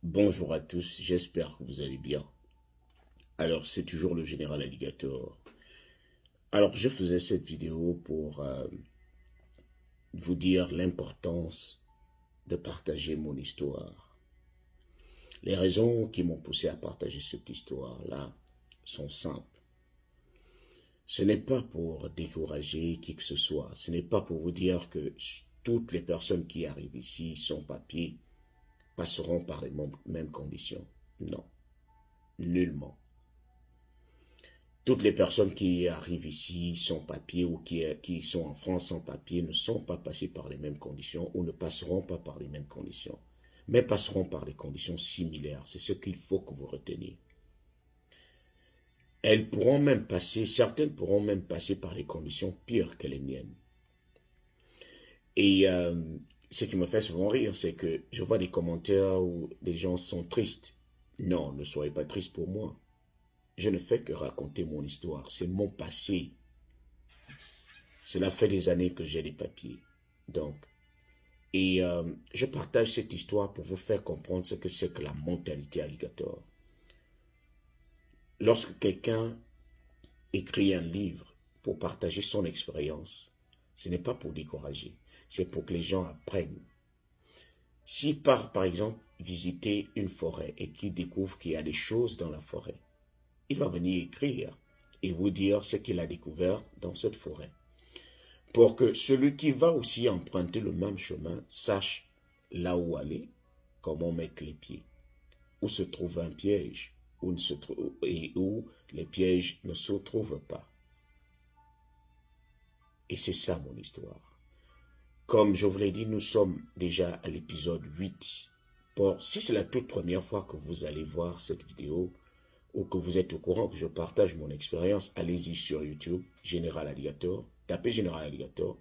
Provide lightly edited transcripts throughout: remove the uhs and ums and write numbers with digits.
Bonjour à tous, j'espère que vous allez bien. Alors, c'est toujours le général Alligator. Alors, je faisais cette vidéo pour vous dire l'importance de partager mon histoire. Les raisons qui m'ont poussé à partager cette histoire-là sont simples. Ce n'est pas pour décourager qui que ce soit. Ce n'est pas pour vous dire que toutes les personnes qui arrivent ici sans papier passeront par les mêmes conditions. Non, nullement. Toutes les personnes qui arrivent ici sans papier ou qui sont en France sans papier ne sont pas passées par les mêmes conditions ou ne passeront pas par les mêmes conditions, mais passeront par des conditions similaires. C'est ce qu'il faut que vous reteniez. Certaines pourront même passer par des conditions pires que les miennes. Et ce qui me fait souvent rire, c'est que je vois des commentaires où des gens sont tristes. Non, ne soyez pas tristes pour moi. Je ne fais que raconter mon histoire. C'est mon passé. Cela fait des années que j'ai des papiers. Donc, je partage cette histoire pour vous faire comprendre ce que c'est que la mentalité alligator. Lorsque quelqu'un écrit un livre pour partager son expérience, ce n'est pas pour décourager, c'est pour que les gens apprennent. S'il part, par exemple, visiter une forêt et qu'il découvre qu'il y a des choses dans la forêt, il va venir écrire et vous dire ce qu'il a découvert dans cette forêt, pour que celui qui va aussi emprunter le même chemin sache là où aller, comment mettre les pieds, où se trouve un piège, et où les pièges ne se trouvent pas. Et c'est ça mon histoire. Comme je vous l'ai dit, nous sommes déjà à l'épisode 8. Bon, si c'est la toute première fois que vous allez voir cette vidéo, ou que vous êtes au courant que je partage mon expérience, allez-y sur YouTube, Général Alligator, tapez Général Alligator.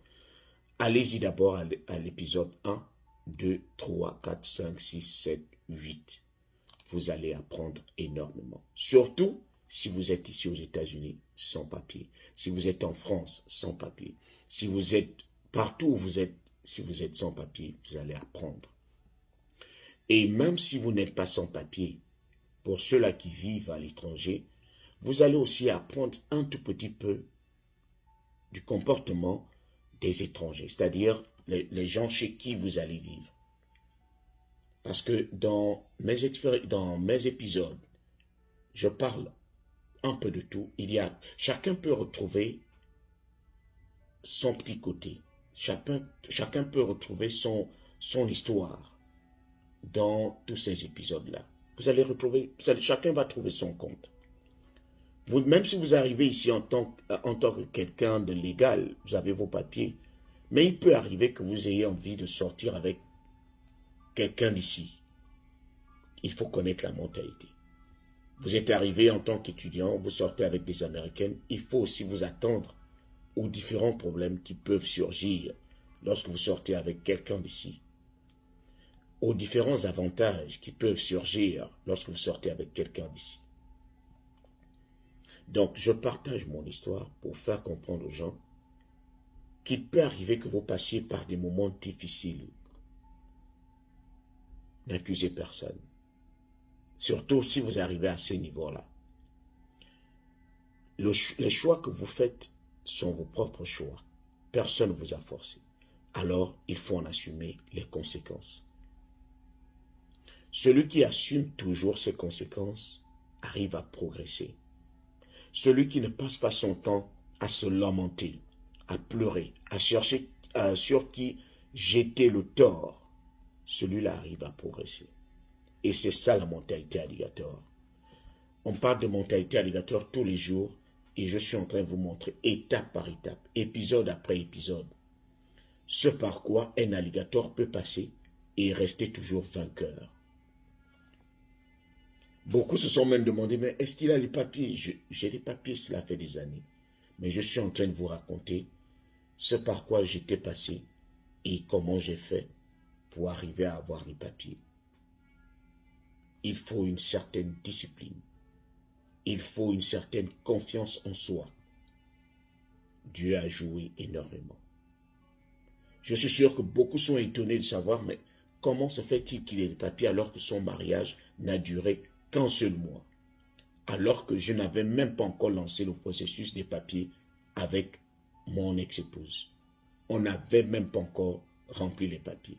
Allez-y d'abord à l'épisode 1, 2, 3, 4, 5, 6, 7, 8. Vous allez apprendre énormément. Surtout si vous êtes ici aux États-Unis sans papier. Si vous êtes en France sans papier. Si vous êtes partout où vous êtes, si vous êtes sans papier, vous allez apprendre. Et même si vous n'êtes pas sans papier, pour ceux-là qui vivent à l'étranger, vous allez aussi apprendre un tout petit peu du comportement des étrangers, c'est-à-dire les gens chez qui vous allez vivre. Parce que dans mes épisodes, je parle un peu de tout. Chacun peut retrouver son petit côté. Chacun peut retrouver son histoire dans tous ces épisodes-là. Chacun va trouver son compte. Même si vous arrivez ici en tant que quelqu'un de légal, vous avez vos papiers, mais il peut arriver que vous ayez envie de sortir avec quelqu'un d'ici. Il faut connaître la mentalité. Vous êtes arrivé en tant qu'étudiant, vous sortez avec des Américaines, il faut aussi vous attendre aux différents problèmes qui peuvent surgir lorsque vous sortez avec quelqu'un d'ici, aux différents avantages qui peuvent surgir lorsque vous sortez avec quelqu'un d'ici. Donc, je partage mon histoire pour faire comprendre aux gens qu'il peut arriver que vous passiez par des moments difficiles. N'accusez personne. Surtout si vous arrivez à ce niveau-là. Les choix que vous faites sont vos propres choix. Personne ne vous a forcé. Alors, il faut en assumer les conséquences. Celui qui assume toujours ses conséquences arrive à progresser. Celui qui ne passe pas son temps à se lamenter, à pleurer, à chercher sur qui jeter le tort, celui-là arrive à progresser. Et c'est ça la mentalité alligator. On parle de mentalité alligator tous les jours et je suis en train de vous montrer étape par étape, épisode après épisode, ce par quoi un alligator peut passer et rester toujours vainqueur. Beaucoup se sont même demandé, mais est-ce qu'il a les papiers? J'ai les papiers, cela fait des années. Mais je suis en train de vous raconter ce par quoi j'étais passé et comment j'ai fait pour arriver à avoir les papiers. Il faut une certaine discipline. Il faut une certaine confiance en soi. Dieu a joué énormément. Je suis sûr que beaucoup sont étonnés de savoir, mais comment se fait-il qu'il ait des papiers alors que son mariage n'a duré qu'un seul mois? Alors que je n'avais même pas encore lancé le processus des papiers avec mon ex-épouse. On n'avait même pas encore rempli les papiers.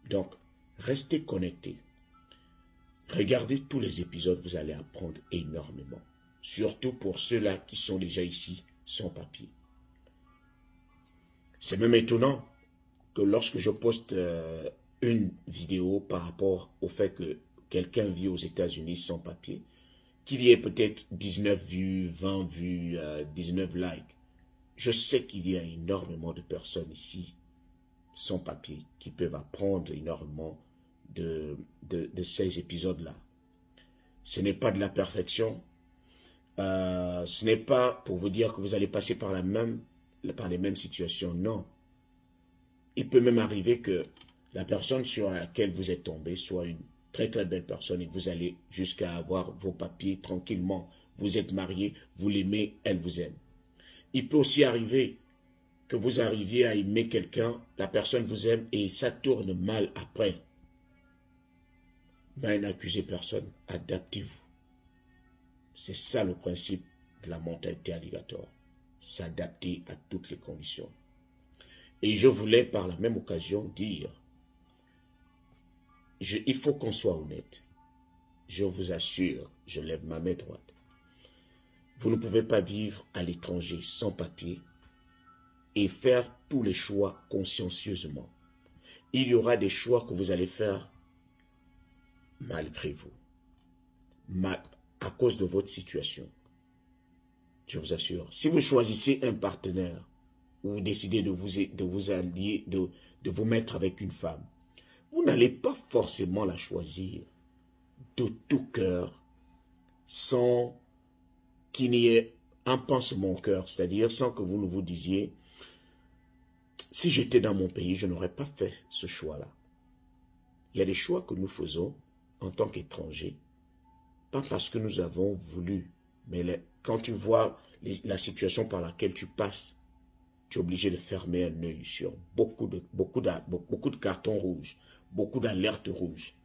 Donc, restez connectés. Regardez tous les épisodes, vous allez apprendre énormément. Surtout pour ceux-là qui sont déjà ici sans papier. C'est même étonnant que lorsque je poste une vidéo par rapport au fait que quelqu'un vit aux États-Unis sans papier, qu'il y ait peut-être 19 vues, 20 vues, 19 likes. Je sais qu'il y a énormément de personnes ici sans papier qui peuvent apprendre énormément de ces épisodes-là. Ce n'est pas de la perfection. Ce n'est pas pour vous dire que vous allez passer par les mêmes situations. Non. Il peut même arriver que la personne sur laquelle vous êtes tombé soit une très très belle personne et vous allez jusqu'à avoir vos papiers tranquillement. Vous êtes marié, vous l'aimez, elle vous aime. Il peut aussi arriver que vous arriviez à aimer quelqu'un, la personne vous aime et ça tourne mal après. Mais n'accusez personne, adaptez-vous. C'est ça le principe de la mentalité alligator. S'adapter à toutes les conditions. Et je voulais par la même occasion dire, il faut qu'on soit honnête. Je vous assure, je lève ma main droite. Vous ne pouvez pas vivre à l'étranger sans papier et faire tous les choix consciencieusement. Il y aura des choix que vous allez faire malgré vous, à cause de votre situation. Je vous assure, si vous choisissez un partenaire, ou vous décidez de vous allier, de vous mettre avec une femme, vous n'allez pas forcément la choisir de tout cœur, sans qu'il n'y ait un pincement au cœur, c'est-à-dire sans que vous ne vous disiez, si j'étais dans mon pays, je n'aurais pas fait ce choix-là. Il y a des choix que nous faisons en tant qu'étrangers, pas parce que nous avons voulu, mais quand tu vois la situation par laquelle tu passes, tu es obligé de fermer un œil sur beaucoup de cartons rouges, beaucoup d'alertes rouges.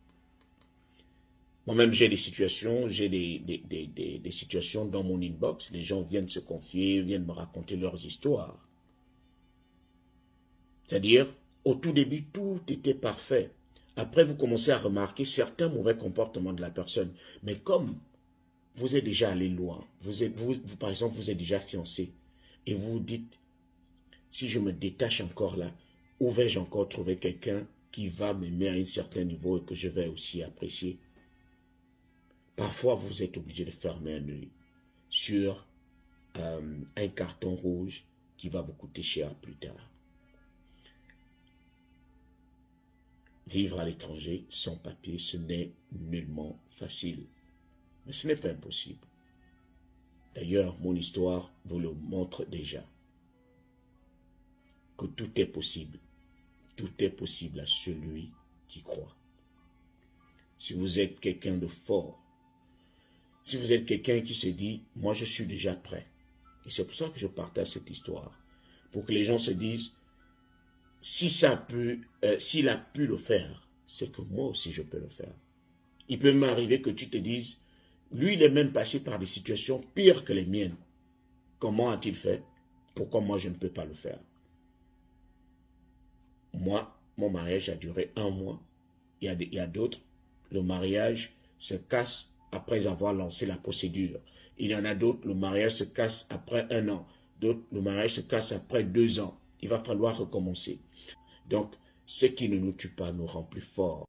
Moi-même, j'ai des situations, des situations dans mon inbox. Les gens viennent se confier, viennent me raconter leurs histoires. C'est-à-dire, au tout début, tout était parfait. Après, vous commencez à remarquer certains mauvais comportements de la personne. Mais comme vous êtes déjà allé loin, par exemple, vous êtes déjà fiancé, et vous vous dites, si je me détache encore là, où vais-je encore trouver quelqu'un qui va m'aimer à un certain niveau et que je vais aussi apprécier? Parfois, vous êtes obligé de fermer un œil sur un carton rouge qui va vous coûter cher plus tard. Vivre à l'étranger sans papier, ce n'est nullement facile. Mais ce n'est pas impossible. D'ailleurs, mon histoire vous le montre déjà. Que tout est possible. Tout est possible à celui qui croit. Si vous êtes quelqu'un de fort, si vous êtes quelqu'un qui se dit, moi je suis déjà prêt. Et c'est pour ça que je partage cette histoire. Pour que les gens se disent, si s'il a pu le faire, c'est que moi aussi je peux le faire. Il peut m'arriver que tu te dises, lui il est même passé par des situations pires que les miennes. Comment a-t-il fait? Pourquoi moi je ne peux pas le faire? Moi, mon mariage a duré 1 mois. Il y a d'autres, le mariage se casse après avoir lancé la procédure. Il y en a d'autres, le mariage se casse après 1 an. D'autres, le mariage se casse après 2 ans. Il va falloir recommencer. Donc, ce qui ne nous tue pas nous rend plus forts.